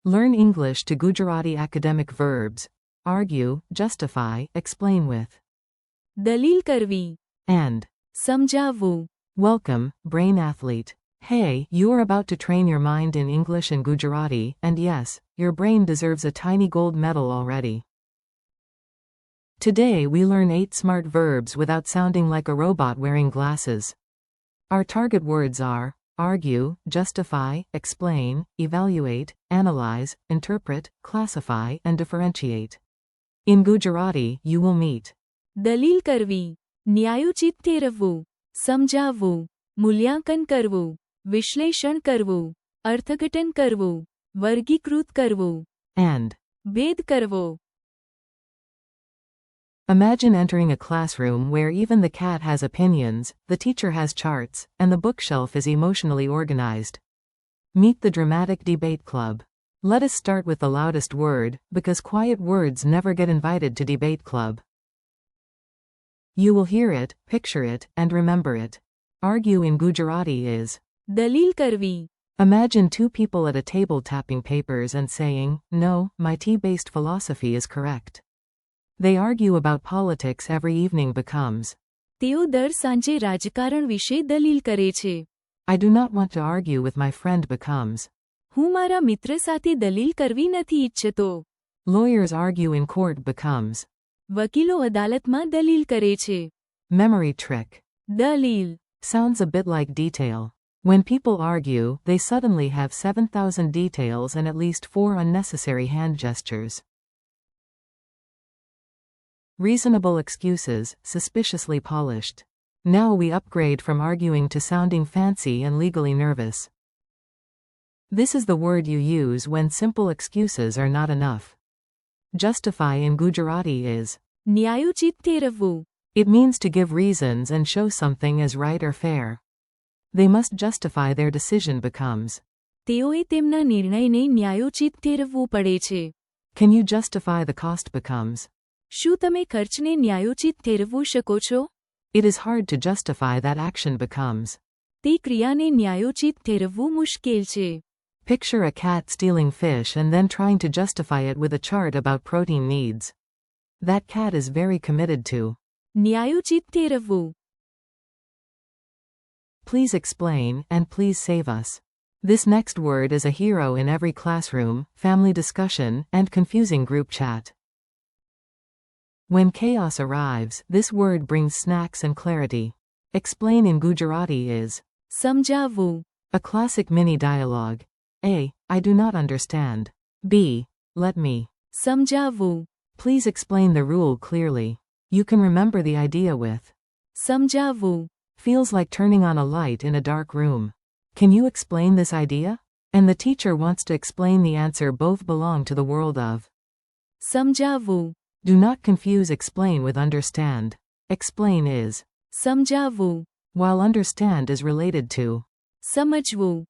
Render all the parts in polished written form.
Learn English to Gujarati academic verbs. Argue, justify, explain with. દલીલ કરવી. And. સમજાવવું. Welcome, brain athlete. Hey, you are about to train your mind in English and Gujarati, and yes, your brain deserves a tiny gold medal already. Today we learn 8 smart verbs without sounding like a robot wearing glasses. Our target words are argue, justify, explain, evaluate, analyze, interpret, classify, and differentiate. In Gujarati, you will meet દલીલ કરવી, ન્યાયોચિત ઠેરવવું, સમજાવવું, મૂલ્યાંકન કરવું, વિશ્લેષણ કરવું, અર્થઘટન કરવું, વર્ગીકૃત કરવું, and. ભેદ કરવો. Imagine entering a classroom where even the cat has opinions, the teacher has charts, and the bookshelf is emotionally organized. Meet the dramatic debate club. Let us start with the loudest word, because quiet words never get invited to debate club. You will hear it, picture it, and remember it. Argue in Gujarati is દલીલ કરવી. Imagine 2 people at a table tapping papers and saying, "No, my tea-based philosophy is correct." They argue about politics every evening becomes તેઓ દર સાંજે રાજકારણ વિશે દલીલ કરે છે. I do not want to argue with my friend becomes હું મારા મિત્ર સાથે દલીલ કરવી નથી ઈચ્છતો. Lawyers argue in court becomes વકીલો અદાલતમાં દલીલ કરે છે. Memory trick. દલીલ. Sounds a bit like detail. When people argue, they suddenly have 7,000 details and at least 4 unnecessary hand gestures. Reasonable excuses, suspiciously polished. Now we upgrade from arguing to sounding fancy and legally nervous. This is the word you use when simple excuses are not enough. Justify in Gujarati is ન્યાયોચિત ઠેરવવું. It means to give reasons and show something as right or fair. They must justify their decision becomes તેઓએ તેમના નિર્ણયને ન્યાયોચિત ઠેરવવું પડે છે. Can you justify the cost becomes શું તમે ખર્ચને ન્યાયોચિત ઠેરવવું શકો છો? It is hard to justify that action becomes તે ક્રિયાને ન્યાયોચિત ઠેરવવું મુશ્કેલ છે. Picture a cat stealing fish and then trying to justify it with a chart about protein needs. That cat is very committed to ન્યાયોચિત ઠેરવવું. Please explain, and please save us. This next word is a hero in every classroom, family discussion, and confusing group chat. When chaos arrives, this word brings snacks and clarity. Explain in Gujarati is સમજાવવું. a classic mini dialogue. A. I do not understand. B. Let me સમજાવવું. please explain the rule clearly. You can remember the idea with સમજાવવું. feels like turning on a light in a dark room. Can you explain this idea? And the teacher wants to explain the answer. Both belong to the world of સમજાવવું. Do not confuse explain with understand. Explain is સમજાવવું. while understand is related to સમજવું.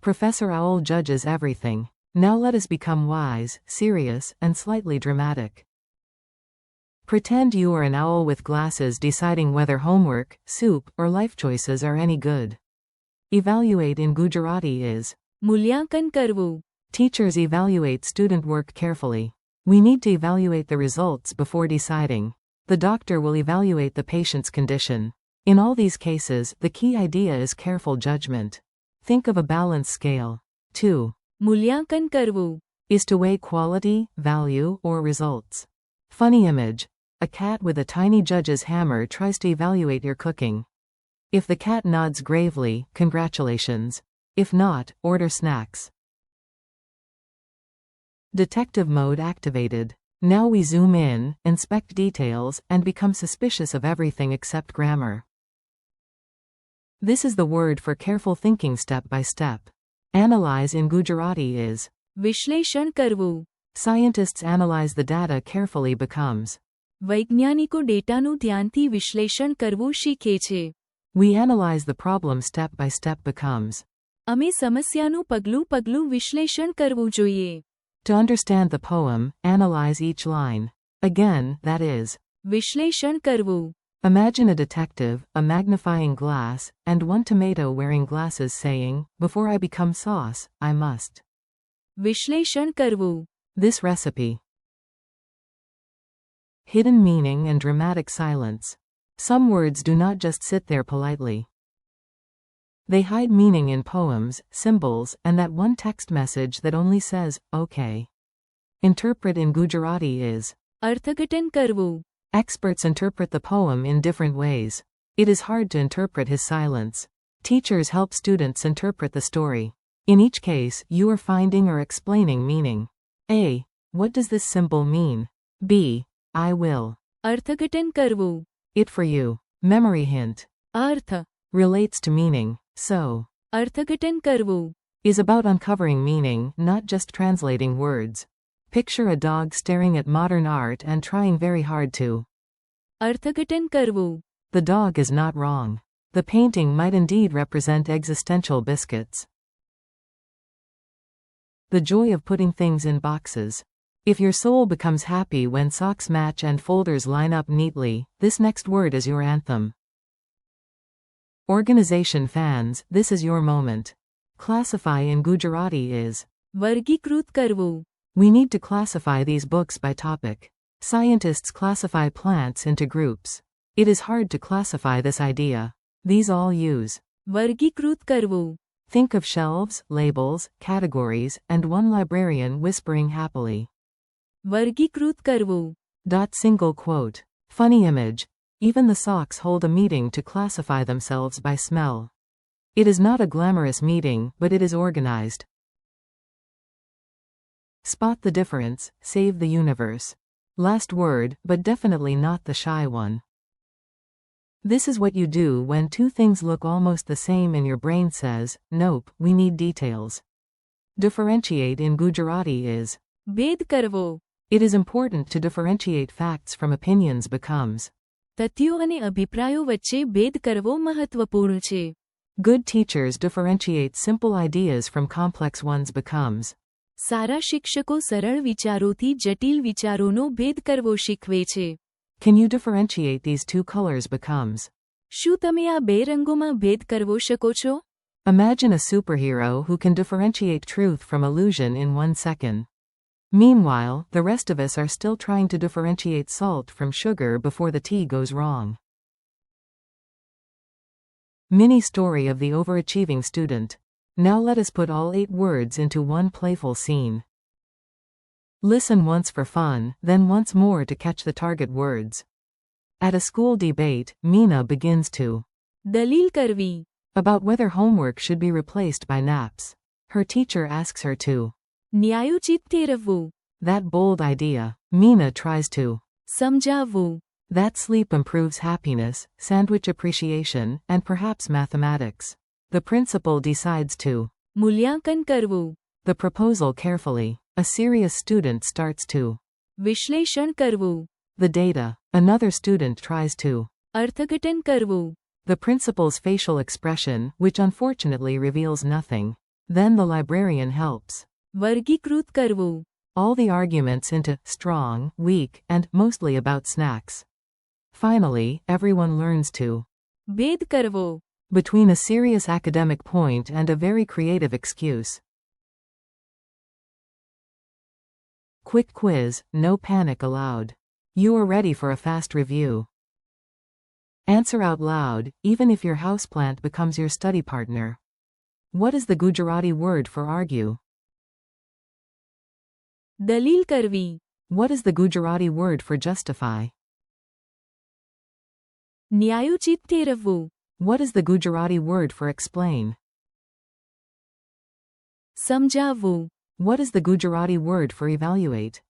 Professor Owl judges everything. Now let us become wise, serious, and slightly dramatic. Pretend you are an owl with glasses deciding whether homework, soup, or life choices are any good. Evaluate in Gujarati is મૂલ્યાંકન કરવું. Teachers evaluate student work carefully. We need to evaluate the results before deciding. The doctor will evaluate the patient's condition. In all these cases, the key idea is careful judgment. Think of a balance scale. 2. મૂલ્યાંકન કરવું. Is to weigh quality, value, or results. Funny image. A cat with a tiny judge's hammer tries to evaluate your cooking. If the cat nods gravely, congratulations. If not, order snacks. Detective mode activated. Now we zoom in, inspect details, and become suspicious of everything except grammar. This is the word for careful thinking step by step. Analyze in Gujarati is વિશ્લેષણ કરવું. Scientists analyze the data carefully becomes વૈજ્ઞાનિકો ડેટાનું ધ્યાનથી વિશ્લેષણ કરવું શીખે છે. We analyze the problem step by step becomes અમે સમસ્યાનું પગલું પગલું વિશ્લેષણ કરવું જોઈએ. To understand the poem, analyze each line. Again, that is વિશ્લેષણ કરવું. Imagine a detective, a magnifying glass, and one tomato wearing glasses saying, "Before I become sauce, I must." વિશ્લેષણ કરવું. This recipe. Hidden meaning and dramatic silence. Some words do not just sit there politely. They hide meaning in poems, symbols, and that one text message that only says, "Okay." Interpret in Gujarati is. અર્થઘટન કરવું. Experts interpret the poem in different ways. It is hard to interpret his silence. Teachers help students interpret the story. In each case, you are finding or explaining meaning. A. What does this symbol mean? B. I will. અર્થઘટન કરવું. It for you. Memory hint. Earth. Relates to meaning. So. અર્થઘટન કરવું. Is about uncovering meaning, not just translating words. Picture a dog staring at modern art and trying very hard to. અર્થઘટન કરવું. The dog is not wrong. The painting might indeed represent existential biscuits. The joy of putting things in boxes. If your soul becomes happy when socks match and folders line up neatly, this next word is your anthem. Organization fans, this is your moment. Classify in Gujarati is. વર્ગીકૃત કરવું. We need to classify these books by topic. Scientists classify plants into groups. It is hard to classify this idea. These all use. વર્ગીકૃત કરવું. Think of shelves, labels, categories, and one librarian whispering happily. વર્ગીકૃત કરવું. Single quote. Funny image. Even the socks hold a meeting to classify themselves by smell. It is not a glamorous meeting, but it is organized. Spot the difference, save the universe. Last word, but definitely not the shy one. This is what you do when two things look almost the same and your brain says, "Nope, we need details." Differentiate in Gujarati is. ભેદ કરવો. It is important to differentiate facts from opinions becomes. તથ્યો અને અભિપ્રાયો વચ્ચે ભેદ કરવો મહત્વપૂર્ણ છે. Good teachers differentiate simple ideas from complex ones becomes. સારા શિક્ષકો સરળ વિચારોથી જટિલ વિચારોનો ભેદ કરવો શીખવે છે. Can you differentiate these two colors becomes? શું તમે આ બે રંગોમાં ભેદ કરવો શકો છો? Imagine a superhero who can differentiate truth from illusion in 1 second. Meanwhile, the rest of us are still trying to differentiate salt from sugar before the tea goes wrong. Mini story of the overachieving student. Now let us put all 8 words into one playful scene. Listen once for fun, then once more to catch the target words. At a school debate, Meena begins to. દલીલ કરવી. About whether homework should be replaced by naps. Her teacher asks her to. ન્યાયોચિત ઠેરવવું. That bold idea. Meena tries to. સમજાવવું. That sleep improves happiness, sandwich appreciation, and perhaps mathematics. The principal decides to. મૂલ્યાંકન કરવું. The proposal carefully. A serious student starts to. વિશ્લેષણ કરવું. The data. Another student tries to. અર્થઘટન કરવું. The principal's facial expression, which unfortunately reveals nothing. Then the librarian helps. વર્ગીકૃત કરવું. All the arguments into strong, weak, and mostly about snacks. Finally, everyone learns to. ભેદ કરવો. Between a serious academic point and a very creative excuse. Quick quiz, no panic allowed. You are ready for a fast review. Answer out loud, even if your houseplant becomes your study partner. What is the Gujarati word for argue? દલીલ કરવી. What is the Gujarati word for justify? ન્યાયોચિત ઠેરવવું. What is the Gujarati word for explain? સમજાવવું. What is the Gujarati word for evaluate?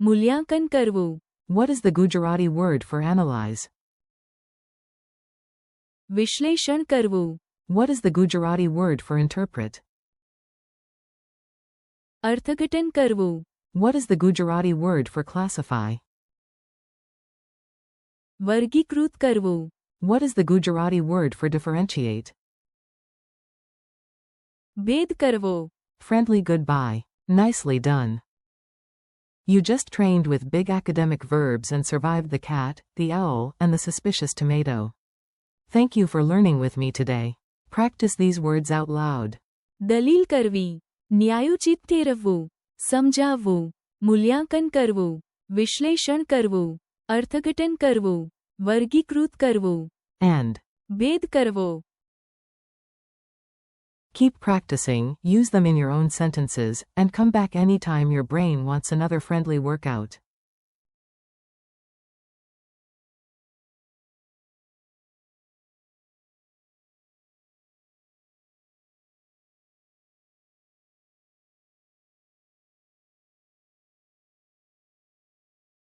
મૂલ્યાંકન કરવું. What is the Gujarati word for analyze? વિશ્લેષણ કરવું. What is the Gujarati word for interpret? અર્થઘટન કરવું. What is the Gujarati word for classify? વર્ગીકૃત કરવું. What is the Gujarati word for differentiate? ભેદ કરવો. Friendly goodbye. Nicely done. You just trained with big academic verbs and survived the cat, the owl, and the suspicious tomato. Thank you for learning with me today. Practice these words out loud. દલીલ કરવી, ન્યાયોચિત ઠેરવવું, સમજાવવું, મૂલ્યાંકન કરવું, વિશ્લેષણ કરવું, અર્થઘટન કરવું, વર્ગીકૃત કરવું, And ભેદ કરવો. keep practicing, use them in your own sentences, and come back anytime your brain wants another friendly workout.